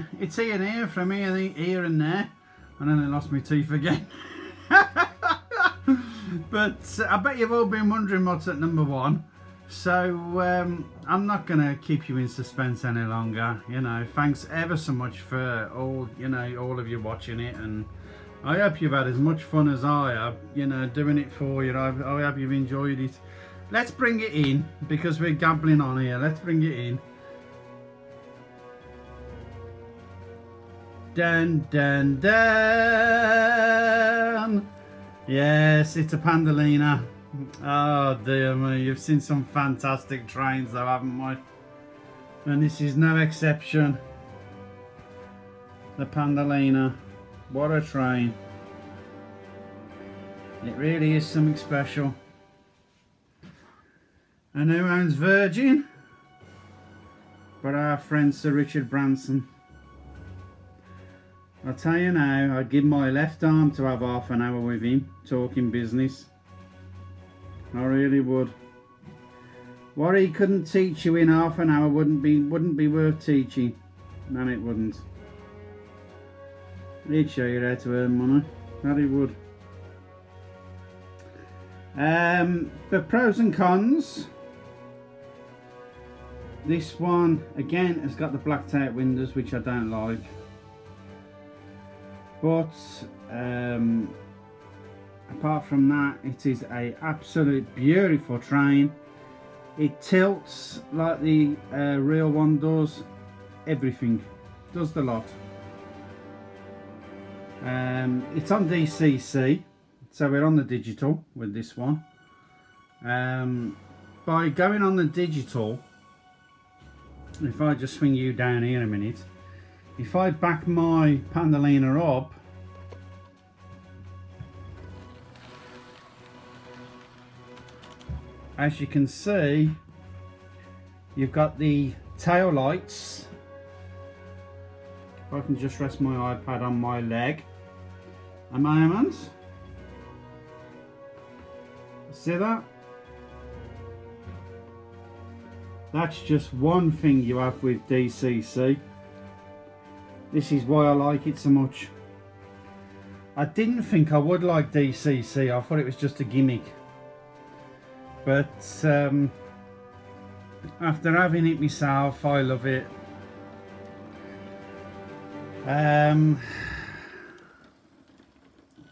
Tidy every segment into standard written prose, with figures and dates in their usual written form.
again. It's here and here from here and there. And then I lost my teeth again. But I bet you've all been wondering what's at number one. So I'm not going to keep you in suspense any longer. You know, thanks ever so much for all, you know, all of you watching it, and I hope you've had as much fun as I have, you know, doing it for you. I hope you've enjoyed it. Let's bring it in, because we're gambling on here. Let's bring it in. Dun dun dun. Yes, it's a pandalino. Oh dear me, you've seen some fantastic trains though, haven't we? And this is no exception. The pandalino. What a train. It really is something special. And who owns Virgin? But our friend Sir Richard Branson. I'll tell you now, I'd give my left arm to have half an hour with him, talking business. I really would. What he couldn't teach you in half an hour wouldn't be worth teaching. No, it wouldn't. He'd show you how to earn money. That he would. The pros and cons. This one, again, has got the blacked out windows, which I don't like. But apart from that, it is a absolute beautiful train. It tilts like the real one does. Everything. Does the lot. It's on DCC, so we're on the digital with this one. By going on the digital, if I just swing you down here a minute, if I back my pandalino up, as you can see, you've got the tail lights. If I can just rest my iPad on my leg a moment. See that? That's just one thing you have with DCC. This is why I like it so much. I didn't think I would like DCC. I thought it was just a gimmick. But after having it myself, I love it.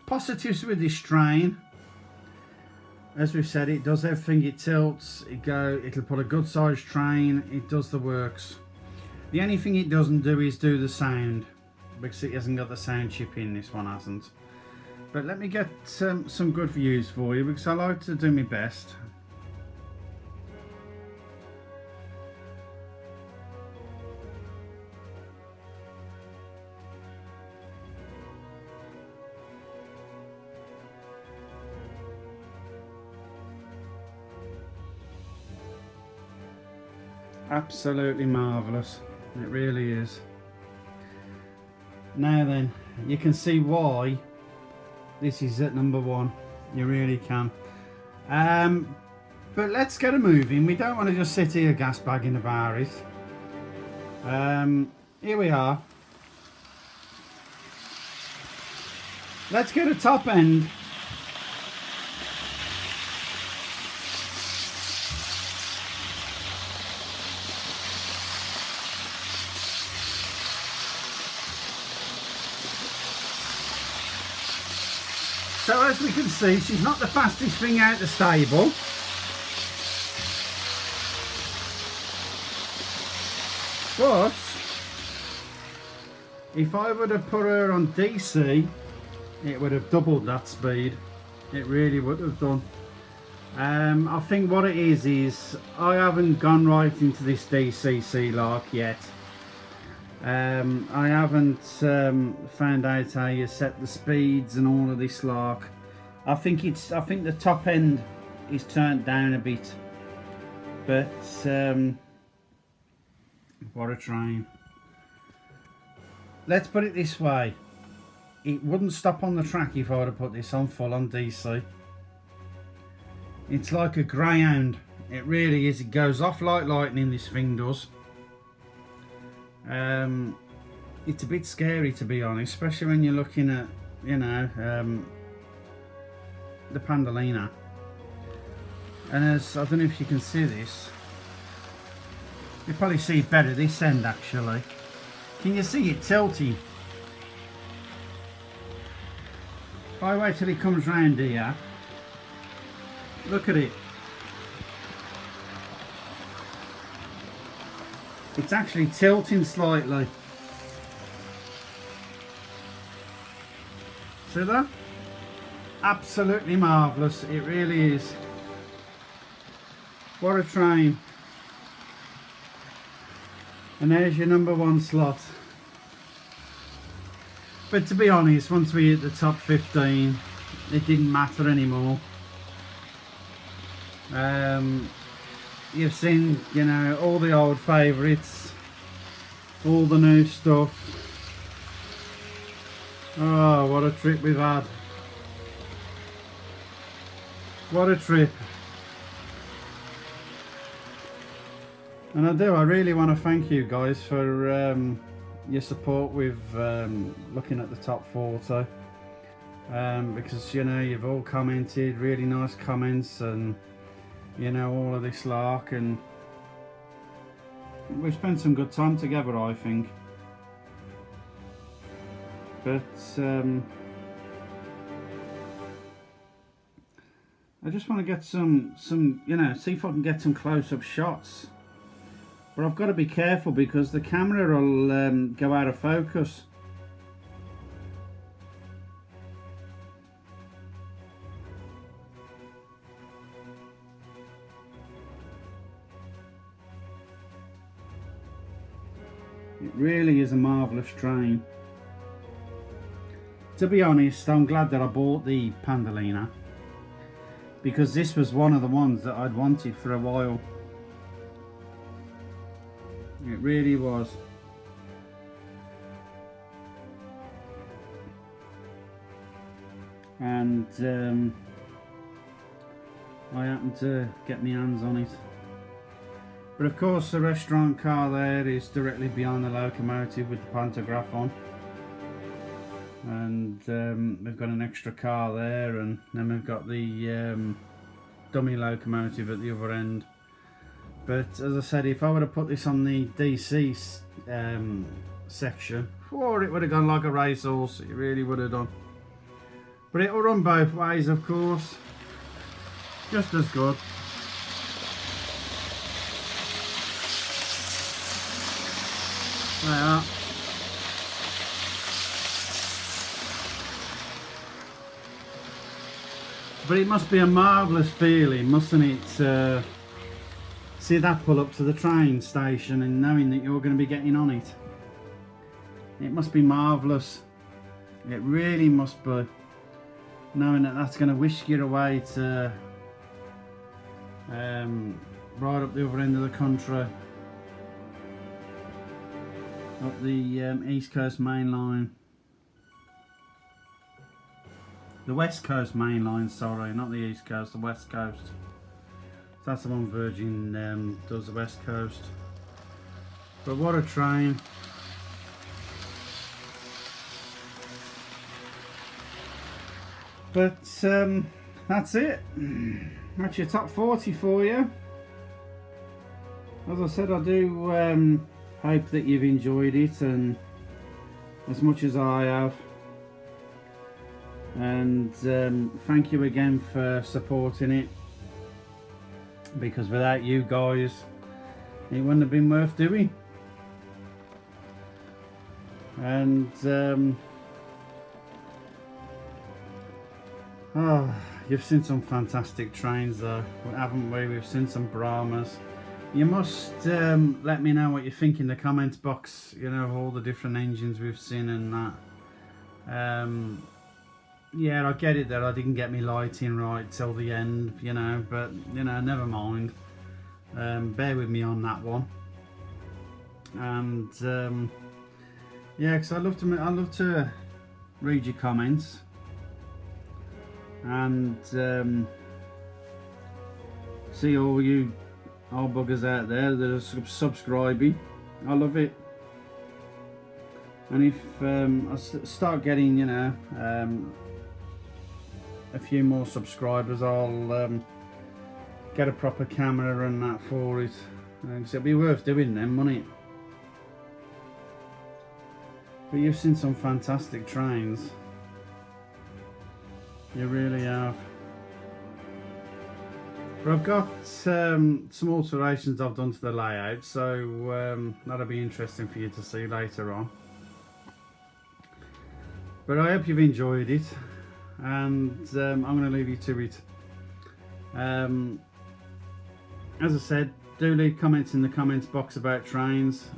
Positives with this train. As we've said, it does everything. It tilts, it'll put a good sized train, it does the works. The only thing it doesn't do is do the sound, because it hasn't got the sound chip in. This one hasn't. But let me get some good views for you, because I like to do my best. Absolutely marvellous, it really is. Now then, you can see why this is at number one. You really can. But let's get a moving. We don't want to just sit here gas bagging about it. Here we are. Let's get a top end. So as we can see, she's not the fastest thing out the stable. But if I would have put her on DC, it would have doubled that speed. It really would have done. I think what it is I haven't gone right into this DCC lark yet. I haven't found out how you set the speeds and all of this lark. I think the top end is turned down a bit, but what a train. Let's put it this way, it wouldn't stop on the track if I would have put this on full on DC. It's like a greyhound, it really is. It goes off like lightning, this thing does. it's a bit scary, to be honest, especially when you're looking at, you know, the pandalino. And as I don't know if you can see this, you probably see it better this end actually. Can you see it tilting? If I wait till it comes round here, look at it. It's actually tilting slightly. See that? Absolutely marvellous, it really is. What a train. And there's your #1 slot. But to be honest, once we hit the top 15, it didn't matter anymore. You've seen, you know, all the old favourites, all the new stuff. Oh, what a trip we've had. What a trip. And I really want to thank you guys for your support with looking at the top 40. Because, you know, you've all commented really nice comments and, you know, all of this lark, and we've spent some good time together, I think. But I just want to get some, you know, see if I can get some close-up shots. But I've got to be careful because the camera will go out of focus. It really is a marvellous train. To be honest, I'm glad that I bought the pandalino, because this was one of the ones that I'd wanted for a while. It really was. And I happened to get my hands on it. But of course the restaurant car there is directly behind the locomotive with the pantograph on. And we've got an extra car there, and then we've got the dummy locomotive at the other end. But as I said, if I would have put this on the DC section, or it would have gone like a racehorse. It really would have done. But it will run both ways, of course. Just as good. There you are. But it must be a marvellous feeling, mustn't it? See that pull up to the train station and knowing that you're going to be getting on it. It must be marvellous. It really must be. Knowing that that's going to whisk you away to right up the other end of the country. Up the East Coast Main Line. The West Coast Main Line, sorry, not the East Coast, the West Coast. So that's the one Virgin does, the West Coast. But what a train. But that's it. That's your top 40 for you. As I said, I do hope that you've enjoyed it, and as much as I have. And thank you again for supporting it, because without you guys it wouldn't have been worth doing. And oh, you've seen some fantastic trains though, haven't we? We've seen some Brahmas. You must let me know what you think in the comments box, you know, of all the different engines we've seen and that. Yeah, I get it that I didn't get me lighting right till the end, you know, but, you know, never mind. Bear with me on that one. And yeah, because I love to read your comments and see all you old buggers out there that are subscribing. I love it. And if I start getting, you know, a few more subscribers, I'll get a proper camera and that for it, because it'll be worth doing then, won't it? But you've seen some fantastic trains, you really have. But I've got some alterations I've done to the layout, so that'll be interesting for you to see later on. But I hope you've enjoyed it, and I'm going to leave you to it. As I said, do leave comments in the comments box about trains.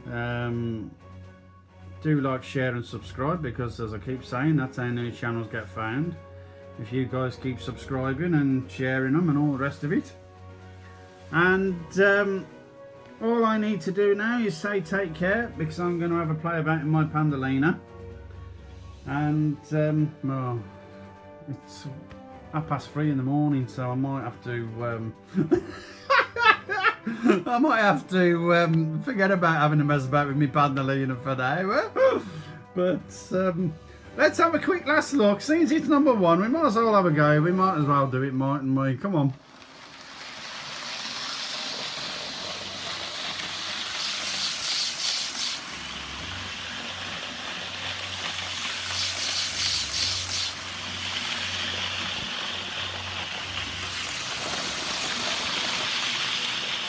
Do like, share and subscribe, because as I keep saying, that's how new channels get found. If you guys keep subscribing and sharing them and all the rest of it. And all I need to do now is say take care, because I'm going to have a play about in my pandalino. And well, it's 3:30 in the morning, so I might have to I might have to forget about having a mess about with my pandalino for now. But let's have a quick last look. Since it's number one, we might as well have a go. We might as well do it, mightn't we? Come on.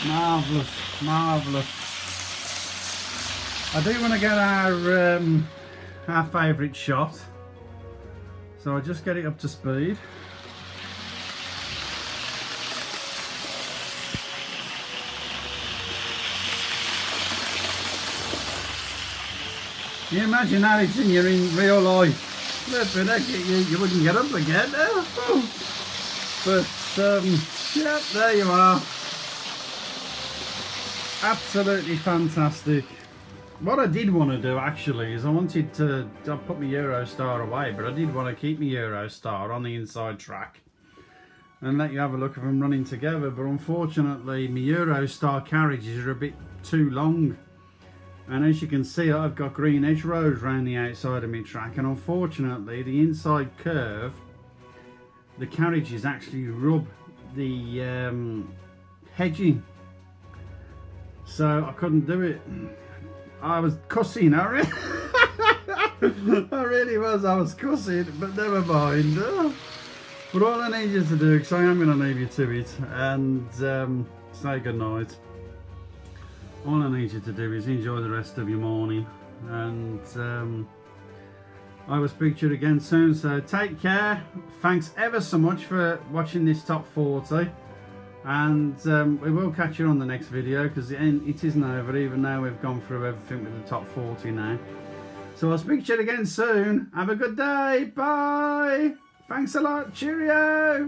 Marvellous, marvellous. I do want to get our favourite shot, so I'll just get it up to speed. Can you imagine that it's in real life? Flipping heck, you wouldn't get up again now. But yeah, there you are. Absolutely fantastic. What I did want to do actually is I put my Eurostar away, but I did want to keep my Eurostar on the inside track and let you have a look at them running together. But unfortunately my Eurostar carriages are a bit too long, and as you can see I've got green edge roads around the outside of my track, and unfortunately the inside curve, the carriages actually rub the hedging. So I couldn't do it. I was cussing, I really was, I was cussing, but never mind. But all I need you to do, because I am going to leave you to it, and say goodnight. All I need you to do is enjoy the rest of your morning, and I will speak to you again soon, so take care. Thanks ever so much for watching this top 40. And we will catch you on the next video, because it isn't over, even though we've gone through everything with the top 40 now. So I'll speak to you again soon. Have a good day. Bye. Thanks a lot. Cheerio.